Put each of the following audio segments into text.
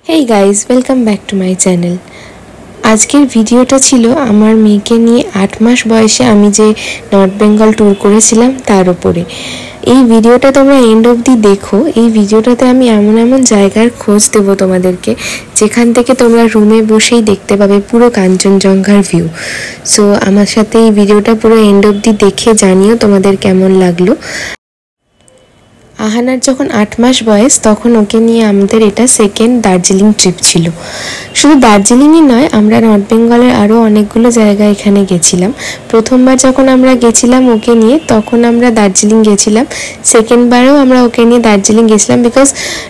Hey guys, welcome back to my channel. আজকের ভিডিওটা ছিল আমার মেয়েকে নিয়ে 8 মাস বয়সে আমি যে নর্থ বেঙ্গল ট্যুর করেছিলাম তার উপরে। এই ভিডিওটা তোমরা এন্ড অবধি দেখো। এই ভিডিওটাতে আমি এমন এমন জায়গার খোঁজ দেবো তোমাদেরকে যেখান থেকে তোমরা রুমে বসেই দেখতে পাবে পুরো কাঞ্চনজঙ্ঘার ভিউ। সো আমার সাথে এই ভিডিওটা পুরো এন্ড অবধি দেখে জানিও তোমাদের কেমন লাগলো। আহানার যখন 8 মাস বয়স তখন ওকে নিয়ে আমাদের এটা সেকেন্ড দার্জিলিং ট্রিপ ছিল। শুধু দার্জিলিংই নয়, আমরা নর্থ বেঙ্গলের আরও অনেকগুলো জায়গা এখানে গেছিলাম। প্রথমবার যখন আমরা গেছিলাম ওকে নিয়ে তখন আমরা দার্জিলিং গেছিলাম, সেকেন্ডবারেও আমরা ওকে নিয়ে দার্জিলিং গেছিলাম। বিকজ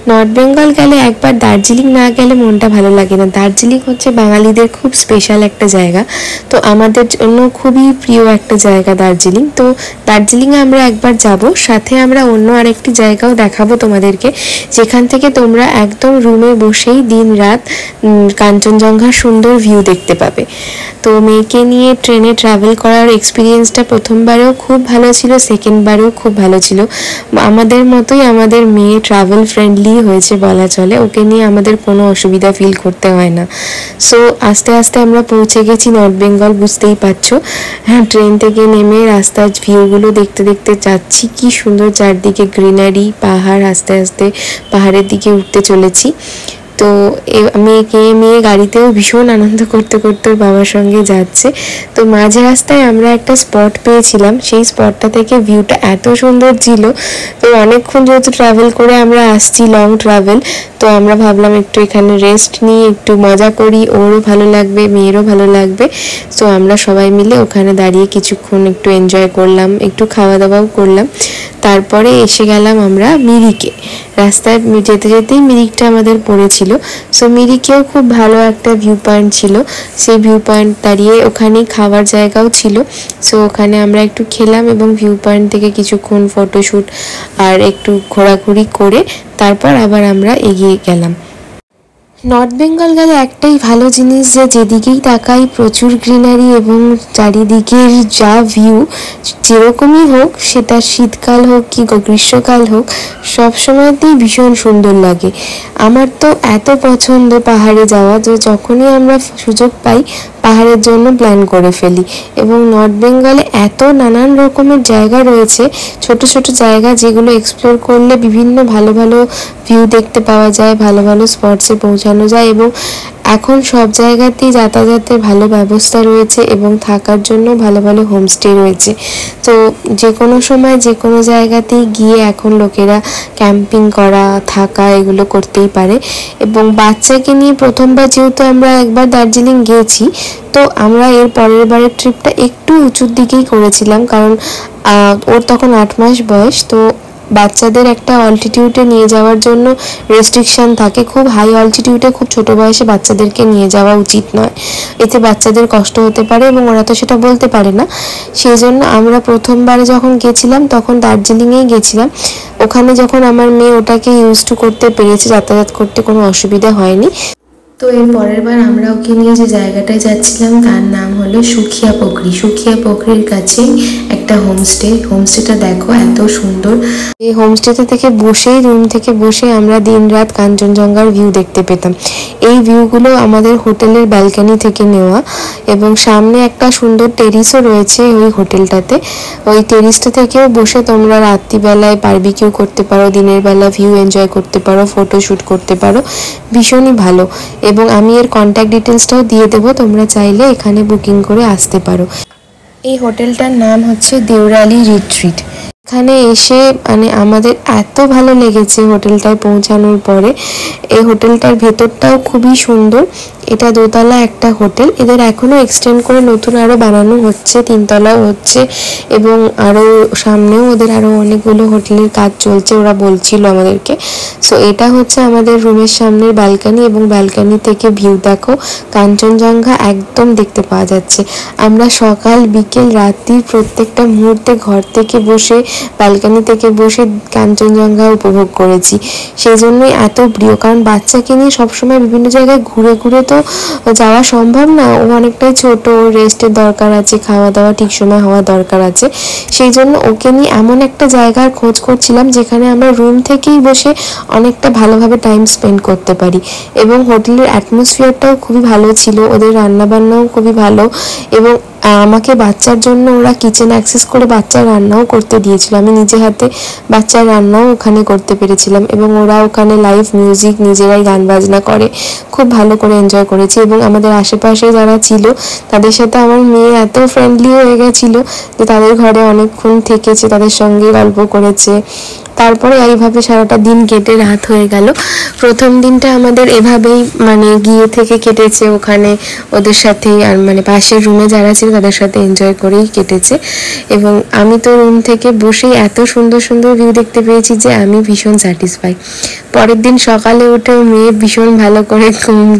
নর্থ বেঙ্গল গেলে একবার দার্জিলিং না গেলে মনটা ভালো লাগে না। দার্জিলিং হচ্ছে বাঙালিদের খুব স্পেশাল একটা জায়গা, তো আমাদের জন্য খুবই প্রিয় একটা জায়গা দার্জিলিং। তো দার্জিলিংয়ে আমরা একবার যাব, সাথে আমরা অন্য আরেকটি জায়গাও দেখাবো তোমাদেরকে, যেখান থেকে তোমরা একদম রুমে বসেই দিন রাত কাঞ্চনজঙ্ঘার সুন্দর ভিউ দেখতে পাবে। তো মেয়েকে নিয়ে ট্রেনে ট্রাভেল করার এক্সপিরিয়েন্সটা প্রথমবারেও খুব ভালো ছিল, সেকেন্ডবারেও খুব ভালো ছিল। আমাদের মতোই আমাদের মেয়ে ট্রাভেল ফ্রেন্ডলি হয়েছে বলা চলে, ওকে নিয়ে আমাদের কোনো অসুবিধা ফিল করতে হয় না। সো আস্তে আস্তে আমরা পৌঁছে গেছি নর্থ বেঙ্গল, বুঝতেই পারছো। হ্যাঁ, ট্রেন থেকে নেমে রাস্তার ভিউগুলো দেখতে দেখতে যাচ্ছি। কি সুন্দর চারদিকে গ্রিনারি, পাহাড়, আস্তে আস্তে পাহাড়ের দিকে উঠতে চলেছি। তো মেয়ে গাড়িতেও ভীষণ আনন্দ করতে করতে ওর বাবার সঙ্গে যাচ্ছে। তো মাঝে রাস্তায় আমরা একটা স্পট পেয়েছিলাম, সেই স্পটটা থেকে ভিউটা এত সুন্দর ছিল। তো অনেকক্ষণ যেহেতু ট্রাভেল করে আমরা আসছি, লং ট্রাভেল, তো আমরা ভাবলাম একটু এখানে রেস্ট নিই, একটু মজা করি, ওরও ভালো লাগবে, মেয়েরও ভালো লাগবে। সো আমরা সবাই মিলে ওখানে দাঁড়িয়ে কিছুক্ষণ একটু এনজয় করলাম, একটু খাওয়া দাওয়াও করলাম। তারপরে এসে গেলাম আমরা মিরিকে। রাস্তায় যেতে যেতেই মিরিকটা আমাদের পড়েছিল। সো মিরিকেও খুব ভালো একটা ভিউ পয়েন্ট ছিল। সেই ভিউ পয়েন্ট দাঁড়িয়ে ওখানেই খাওয়ার জায়গাও ছিল। সো ওখানে আমরা একটু খেলাম এবং ভিউ পয়েন্ট থেকে কিছুক্ষণ ফটোশ্যুট আর একটু ঘোরাঘুরি করে তারপর আবার আমরা এগিয়ে গেলাম। নর্থ বেঙ্গল গেলে একটাই ভালো জিনিস যে যেদিকেই তাকাই প্রচুর গ্রিনারি এবং চারিদিকের যা ভিউ, যেরকমই হোক, সেটা শীতকাল হোক কি গ্রীষ্মকাল হোক, সবসময়তেই ভীষণ সুন্দর লাগে। আমার তো এত পছন্দ পাহাড়ে যাওয়া যে যখনই আমরা সুযোগ পাই পাহাড়ের জন্য প্ল্যান করে ফেলি। এবং নর্থ বেঙ্গলে এত নানান রকমের জায়গা রয়েছে, ছোট ছোট জায়গা, যেগুলো এক্সপ্লোর করলে বিভিন্ন ভালো ভালো ভিউ দেখতে পাওয়া যায়, ভালো ভালো স্পটসে পৌঁছানো যায়। এবং এখন সব জায়গাতেই যাতায়াতের ভালো ব্যবস্থা রয়েছে এবং থাকার জন্য ভালো ভালো হোমস্টে রয়েছে। তো যে কোনো সময় যে কোনো জায়গাতেই গিয়ে এখন লোকেরা ক্যাম্পিং করা, থাকা, এগুলো করতেই পারে। এবং বাচ্চাকে নিয়ে প্রথমবার যেহেতু আমরা একবার দার্জিলিং গিয়েছি, তো আমরা এর পরের বারের ট্রিপটা একটু উঁচুর দিকেই করেছিলাম, কারণ ওর তখন 8 মাস বয়স। তো বাচ্চাদের একটা অল্টিটিউডে নিয়ে যাওয়ার জন্য রেস্ট্রিকশান থাকে, খুব হাই অল্টিটিউডে খুব ছোট বয়সে বাচ্চাদেরকে নিয়ে যাওয়া উচিত নয়, এতে বাচ্চাদের কষ্ট হতে পারে এবং ওরা তো সেটা বলতে পারে না। সেই জন্য আমরা প্রথমবারে যখন গেছিলাম তখন দার্জিলিংয়েই গেছিলাম। ওখানে যখন আমার মেয়ে ওটাকে ইউজ টু করতে পেরেছে, যাতায়াত করতে কোনো অসুবিধা হয়নি। তো এর পরের বার আমরা ওকে নিয়ে যে জায়গাটায় যাচ্ছিলাম তার নাম হলো সুখিয়া পোখরি। সুখিয়া পোখরির কাছেই একটা হোমস্টেটা দেখো এত সুন্দর। এই হোমস্টেতে থেকে বসেই, রুম থেকে বসে আমরা দিন রাত কাঞ্চনজঙ্ঘার ভিউ দেখতে পেতাম। এই ভিউগুলো আমাদের হোটেলের ব্যালকনি থেকে নেওয়া, এবং সামনে একটা সুন্দর টেরিসও রয়েছে ওই হোটেলটাতে। ওই টেরিসটা থেকেও বসে তোমরা রাত্রিবেলায় বারবিকিউ করতে পারো, দিনের বেলা ভিউ এনজয় করতে পারো, ফটোশ্যুট করতে পারো, ভীষণই ভালো। এবং আমি এর কন্ট্যাক্ট ডিটেলসটাও দিয়ে দেবো, তোমরা চাইলে এখানে বুকিং করে আসতে পারো। এই হোটেলটার নাম হচ্ছে দেওরালি রিট্রিট। এখানে এসে মানে আমাদের এত ভালো লেগেছে হোটেলটায় পৌঁছানোর পরে। এই হোটেলটার ভেতরটাও খুবই সুন্দর। এটা দোতলা একটা হোটেল, এদের এখনও এক্সটেন্ড করে নতুন আরও বানানো হচ্ছে, 3 তলাও হচ্ছে, এবং আরও সামনেও ওদের আরও অনেকগুলো হোটেলের কাজ চলছে, ওরা বলছিল আমাদেরকে। সো এটা হচ্ছে আমাদের রুমের সামনের ব্যালকানি, এবং ব্যালকানি থেকে ভিউ দেখো, কাঞ্চনজঙ্ঘা একদম দেখতে পাওয়া যাচ্ছে। আমরা সকাল বিকেল রাত্রির প্রত্যেকটা মুহূর্তে ঘর থেকে বসে, ব্যালকানি থেকে বসে কাঞ্চনজঙ্ঘা উপভোগ করেছি। সেই জন্যই এত প্রিয়, কারণ বাচ্চাকে নিয়ে সবসময় বিভিন্ন জায়গায় ঘুরে ঘুরে তো তো যাওয়া সম্ভব না, ও অনেকটাই ছোট, রেস্টের দরকার আছে, খাওয়া দাওয়া ঠিক সময় হওয়া দরকার আছে। সেই জন্য ওকে নিয়ে এমন একটা জায়গার খোঁজ করছিলাম যেখানে আমরা রুম থেকেই বসে অনেকটা ভালোভাবে টাইম স্পেন্ড করতে পারি। এবং হোটেলের অ্যাটমসফিয়ারটাও খুবই ভালো ছিল, ওদের রান্নাবান্নাও খুবই ভালো। এবং আমাকে বাচ্চার জন্য ওরা কিচেন অ্যাক্সেস করে বাচ্চার রান্নাও করতে দিয়েছিল, আমি নিজে হাতে বাচ্চার রান্নাও ওখানে করতে পেরেছিলাম। এবং ওরা ওখানে লাইভ মিউজিক, নিজেরাই গান বাজনা করে, খুব ভালো করে এনজয় করেছি। এবং আমাদের আশেপাশে যারা ছিল তাদের সাথে আমার মেয়ে এত ফ্রেন্ডলি হয়ে গেছিলো যে তাদের ঘরে অনেকক্ষণ থেকেছে, তাদের সঙ্গে গল্প করেছে। তারপরে এইভাবে সারাটা দিন কেটে রাত হয়ে গেল। প্রথম দিনটা আমাদের এভাবেই মানে গিয়ে থেকে কেটেছে, ওখানে ওদের সাথেই, আর মানে পাশের রুমে যারা ছিল তাদের সাথে এনজয় করেই কেটেছে। এবং আমি তো রুম থেকে বসেই এত সুন্দর সুন্দর ভিউ দেখতে পেয়েছি যে আমি ভীষণ স্যাটিসফাই। পরের দিন সকালে উঠে মেয়ে ভীষণ ভালো করে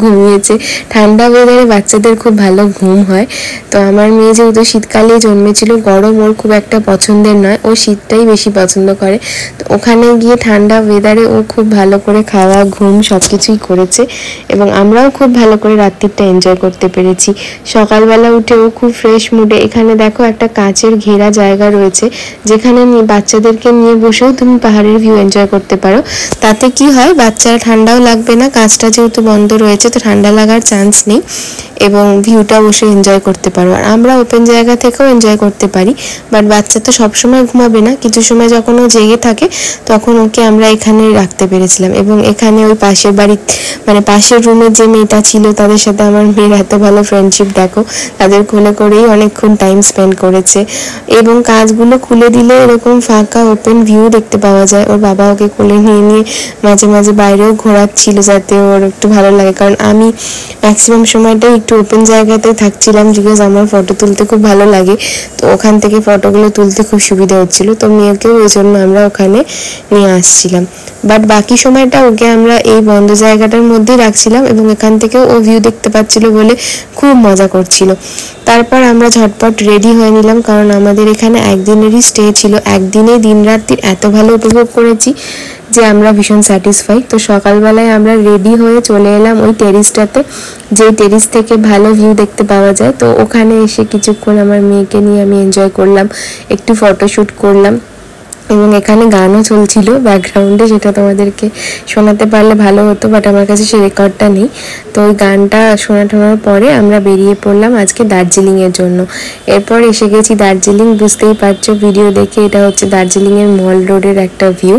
ঘুমিয়েছে। ঠান্ডা ওয়েদারে বাচ্চাদের খুব ভালো ঘুম হয়। তো আমার মেয়ে যেহেতু শীতকালেই জন্মেছিল, গরম ওর খুব একটা পছন্দের নয়, ও শীতটাই বেশি পছন্দ করে। তো ওখানে গিয়ে ঠান্ডা ওয়েদারে ও খুব ভালো করে খাওয়া, ঘুম সব কিছুই করেছে। এবং আমরাও খুব ভালো করে রাত্রিটা এনজয় করতে পেরেছি। সকালবেলা উঠে ও খুব ফ্রেশ মুডে, এখানে দেখো একটা কাচের ঘেরা জায়গা রয়েছে যেখানে বাচ্চাদেরকে নিয়ে বসেও তুমি পাহাড়ের ভিউ এনজয় করতে পারো। তাতে কি হয়, বাচ্চারা ঠান্ডাও লাগবে না, কাজটা যেহেতু বন্ধ রয়েছে তো ঠান্ডা লাগার চান্স নেই, এবং ভিউটা বসে এনজয় করতে পারো। আর আমরা ওপেন জায়গা থেকেও এনজয় করতে পারি, বাট বাচ্চা তো সবসময় ঘুমাবে না, কিছু সময় যখন ও জেগে থাকে তখন ওকে আমরা এখানে রাখতে পেরেছিলাম। এবং এখানে ওই পাশের বাড়ি মানে পাশের রুমে যে মেয়েটা ছিল তাদের সাথে আমার মেয়ের এত ভালো ফ্রেন্ডশিপ, দেখো তাদের কোলে করেই অনেকক্ষণ টাইম স্পেন্ড করেছে। এবং কাজগুলো খুলে দিলে এরকম ফাঁকা ওপেন ভিউ দেখতে পাওয়া যায়। ওর বাবা ওকে কোলে নিয়ে নিয়ে মাঝে মাঝে বাইরেও ঘোরাচ্ছিল যাতে ওর একটু ভালো লাগে, কারণ আমি ম্যাক্সিমাম সময়টাই একটু ওপেন জায়গাতে থাকছিলাম, বিকজ আমার ফটো তুলতে খুব ভালো লাগে। তো ওখান থেকে ফটোগুলো তুলতে খুব সুবিধা হচ্ছিল, তো মেয়েকেও ওই জন্য আমরা ওখানে নিয়ে আসছিলাম। বাট বাকি সময়টা ওকে আমরা এই বন্ধ জায়গাটার মধ্যেই রাখছিলাম, এবং এখান থেকেও ও ভিউ দেখতে পাচ্ছিল বলে খুব মজা করছিল। তারপর আমরা ঝটপট রেডি হয়ে নিলাম, কারণ আমাদের এখানে একদিনেরই স্টে ছিল। একদিনে দিন রাত্রি এত ভালো উপভোগ করেছি যে আমরা ভীষণ স্যাটিসফাই। তো সকালবেলায় আমরা রেডি হয়ে চলে এলাম ওই টেরিসটাতে, যেই টেরিস থেকে ভালো ভিউ দেখতে পাওয়া যায়। তো ওখানে এসে কিছুক্ষণ আমার মেয়েকে নিয়ে আমি এনজয় করলাম, একটু ফটোশ্যুট করলাম। এবং এখানে গানও চলছিল ব্যাকগ্রাউন্ডে, যেটা তোমাদেরকে শোনাতে পারলে ভালো হতো, বাট আমার কাছে সেই রেকর্ডটা নেই। তো ওই গানটা শোনার পরে আমরা বেরিয়ে পড়লাম আজকে দার্জিলিংয়ের জন্য। এরপর এসে গেছি দার্জিলিং, বুঝতেই পারছো ভিডিও দেখে, এটা হচ্ছে দার্জিলিংয়ের মল রোডের একটা ভিউ।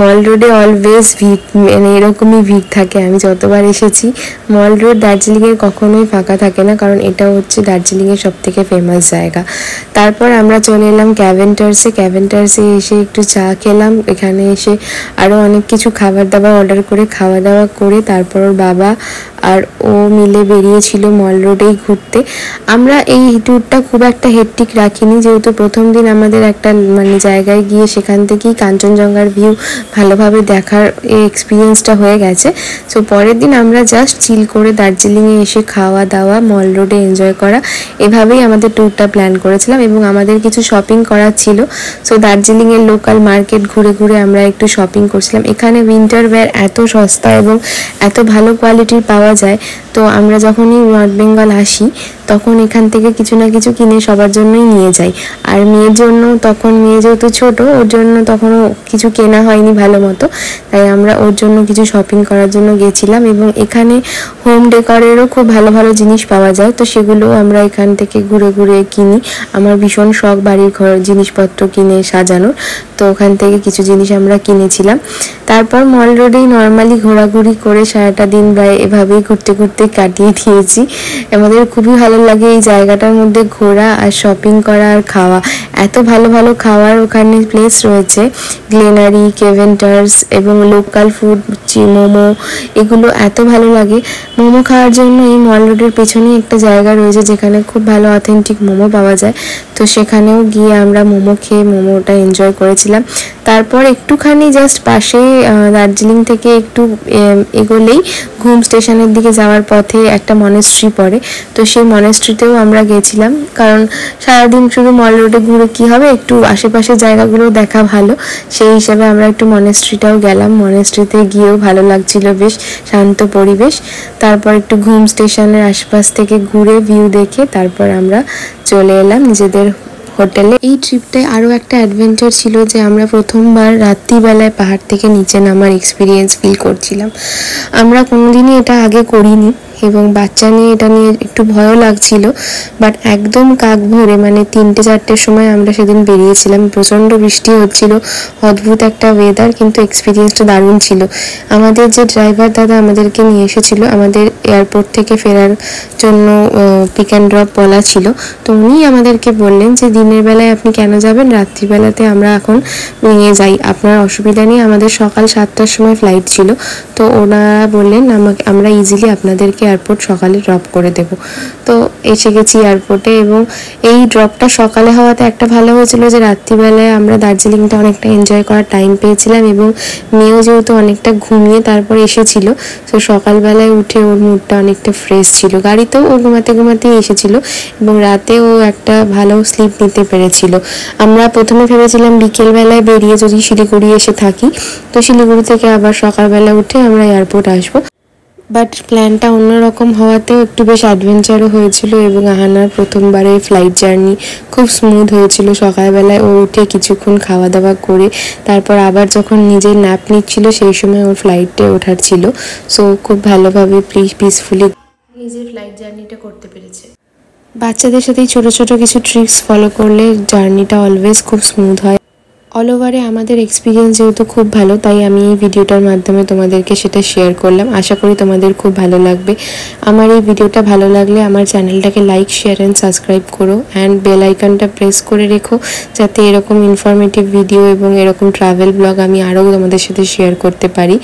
মল রোডে অলওয়েজ ভিড়, মানে এরকমই ভিড় থাকে, আমি যতবার এসেছি মল রোড দার্জিলিংয়ের কখনোই ফাঁকা থাকে না, কারণ এটা হচ্ছে দার্জিলিংয়ের সবথেকে ফেমাস জায়গা। তারপর আমরা চলে এলাম ক্যাভেন্টার্সে। ক্যাভেন্টার্সে এসে একটু চা খেলাম, এখানে এসে আরও অনেক কিছু খাবার দাবার অর্ডার করে খাওয়া দাওয়া করে তারপর ওর বাবা আর ও মিলে বেরিয়েছিল মল রোডেই ঘুরতে। আমরা এই ট্যুরটা খুব একটা হেক্টিক রাখিনি, যেহেতু প্রথম দিন আমাদের একটা মানে জায়গায় গিয়ে সেখান থেকেই কাঞ্চনজঙ্ঘার ভিউ ভালোভাবে দেখার এই এক্সপিরিয়েন্সটা হয়ে গেছে। সো পরের দিন আমরা জাস্ট চিল করে দার্জিলিংয়ে এসে খাওয়া দাওয়া, মল রোডে এনজয় করা, এভাবেই আমাদের ট্যুরটা প্ল্যান করেছিলাম। এবং আমাদের কিছু শপিং করার ছিল, সো দার্জিলিংয়ের লোকাল মার্কেট ঘুরে ঘুরে আমরা একটু শপিং করছিলাম। এখানে উইন্টার ওয়্যার এত সস্তা এবং এত ভালো কোয়ালিটির পাওয়া যায়, তো আমরা যখনই নর্থ বেঙ্গল আসি তখন এখান থেকে কিছু না কিছু কিনে সবার জন্যই নিয়ে যাই। আর মেয়ের জন্য, তখন মেয়ে যেহেতু ছোটো, ওর জন্য তখনও কিছু কেনা হয়নি ভালো মতো, তাই আমরা ওর জন্য কিছু শপিং করার জন্য গেছিলাম। এবং এখানে হোম ডেকরেরও খুব ভালো ভালো জিনিস পাওয়া যায়, তো সেগুলো আমরা এখান থেকে ঘুরে ঘুরে কিনি। আমার ভীষণ শখ বাড়ির ঘর জিনিসপত্র কিনে সাজানোর, তো ওখান থেকে কিছু জিনিস আমরা কিনেছিলাম। তারপর মল রোডেই নর্মালি ঘোরাঘুরি করে সারাটা দিন প্রায় এভাবেই ঘুরতে ঘুরতে কাটিয়ে দিয়েছি। আমাদের খুবই ভালো লাগে এই জায়গাটার মধ্যে ঘোরা আর শপিং করা আর খাওয়া। এত ভালো ভালো খাওয়ার ওখানে প্লেস রয়েছে, গ্লেনারি, কেভেন্টার্স এবং লোকাল ফুড, মোমো, এগুলো এত ভালো লাগে। মোমো খাওয়ার জন্য এই মল রোডের পেছনেই একটা জায়গা রয়েছে যেখানে খুব ভালো অথেন্টিক মোমো পাওয়া যায়, তো সেখানেও গিয়ে আমরা মোমো খেয়ে মোমোটা এনজয় করেছিলাম। তারপর একটুখানি জাস্ট পাশে দার্জিলিং থেকে একটু এগোলেই ঘুম স্টেশনের দিকে যাওয়ার পথে একটা মনেস্ট্রি পড়ে, তো সেই মনেস্ট্রিতেও আমরা গেছিলাম, কারণ সারাদিন শুধু মল রোডে ঘুরে কী হবে, একটু আশেপাশের জায়গাগুলো দেখা ভালো, সেই হিসাবে আমরা একটু মনেস্ট্রিটাও গেলাম। মনেস্ট্রিতে গিয়েও ভালো লাগছিল, বেশ শান্ত পরিবেশ। তারপর একটু ঘুম স্টেশনের আশপাশ থেকে ঘুরে ভিউ দেখে তারপর আমরা চলে এলাম নিজেদের হোটেলে। এই ট্রিপটায় আরও একটা অ্যাডভেঞ্চার ছিল যে আমরা প্রথমবার রাত্রিবেলায় পাহাড় থেকে নিচে নামার এক্সপিরিয়েন্স ফিল করছিলাম। আমরা কোনোদিনই এটা আগে করিনি এবং বাচ্চা নিয়ে এটা নিয়ে একটু ভয়ও লাগছিল, বাট একদম কাক ভোরে মানে 3-4টের সময় আমরা সেদিন বেরিয়েছিলাম। প্রচণ্ড বৃষ্টি হচ্ছিল, অদ্ভুত একটা ওয়েদার, কিন্তু এক্সপিরিয়েন্সটা দারুণ ছিল। আমাদের যে ড্রাইভার দাদা আমাদেরকে নিয়ে এসেছিলো আমাদের এয়ারপোর্ট থেকে ফেরার জন্য, পিক অ্যান্ড ড্রপ বলা ছিল, তো উনি আমাদেরকে বললেন যে দিনের বেলায় আপনি কেন যাবেন, রাত্রিবেলাতে আমরা এখন নিয়ে যাই, আপনার অসুবিধা নেই। আমাদের সকাল 7টার সময় ফ্লাইট ছিল, তো ওনারা বললেন আমরা ইজিলি আপনাদেরকে এয়ারপোর্ট সকালে ড্রপ করে দেব। তো এসে গেছি এয়ারপোর্টে, এবং এই ড্রপটা সকালে হওয়াতে একটা ভালো হয়েছিল যে রাত্রিবেলায় আমরা দার্জিলিংটা অনেকটা এনজয় করার টাইম পেয়েছিলাম, এবং মেয়েও যেহেতু অনেকটা ঘুমিয়ে তারপর এসেছিল, তো সকালবেলায় উঠে ওর মুডটা অনেকটা ফ্রেশ ছিল। গাড়িতেও ও ঘুমাতেই এসেছিল এবং রাতে ও একটা ভালো স্লিপ নিতে পেরেছিল। আমরা প্রথমে ভেবেছিলাম বিকেলবেলায় বেরিয়ে যদি শিলিগুড়ি এসে থাকি, তো শিলিগুড়ি থেকে আবার সকালবেলা উঠে আমরা এয়ারপোর্ট আসবো, বাট প্ল্যানটা অন্যরকম হওয়াতেও একটু বেশ অ্যাডভেঞ্চারও হয়েছিল। এবং আহানার প্রথমবারে ফ্লাইট জার্নি খুব স্মুথ হয়েছিল। সকালবেলায় ও উঠে কিছুক্ষণ খাওয়া দাওয়া করে তারপর আবার যখন নিজের ন্যাপ নিচ্ছিল সেই সময় ওর ফ্লাইটে ওঠার ছিল, সো খুব ভালোভাবে পিসফুলি নিজের ফ্লাইট জার্নিটা করতে পেরেছে। বাচ্চাদের সাথে ছোট ছোট কিছু ট্রিক্স ফলো করলে জার্নিটা অলওয়েজ খুব স্মুথ হয়। অল ওভারে আমাদের এক্সপিরিয়েন্স যেহেতু খুব ভালো, তাই আমি এই ভিডিওটার মাধ্যমে তোমাদেরকে সেটা শেয়ার করলাম। আশা করি তোমাদের খুব ভালো লাগবে। আমার এই ভিডিওটা ভালো লাগলে আমার চ্যানেলটাকে লাইক, শেয়ার অ্যান্ড সাবস্ক্রাইব করো, অ্যান্ড বেল আইকনটা প্রেস করে রেখো, যাতে এরকম ইনফরমেটিভ ভিডিও এবং এরকম ট্রাভেল ব্লগ আমি আরও তোমাদের সাথে শেয়ার করতে পারি।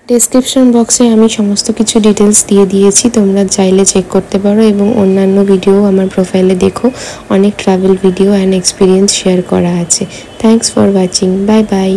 ডেসক্রিপশন বক্সে আমি সমস্ত কিছু ডিটেলস দিয়ে দিয়েছি, তোমরা চাইলে চেক করতে পারো, এবং অন্যান্য ভিডিও আমার প্রোফাইলে দেখো, অনেক travel video and experience share করা আছে। Thanks for watching, bye bye.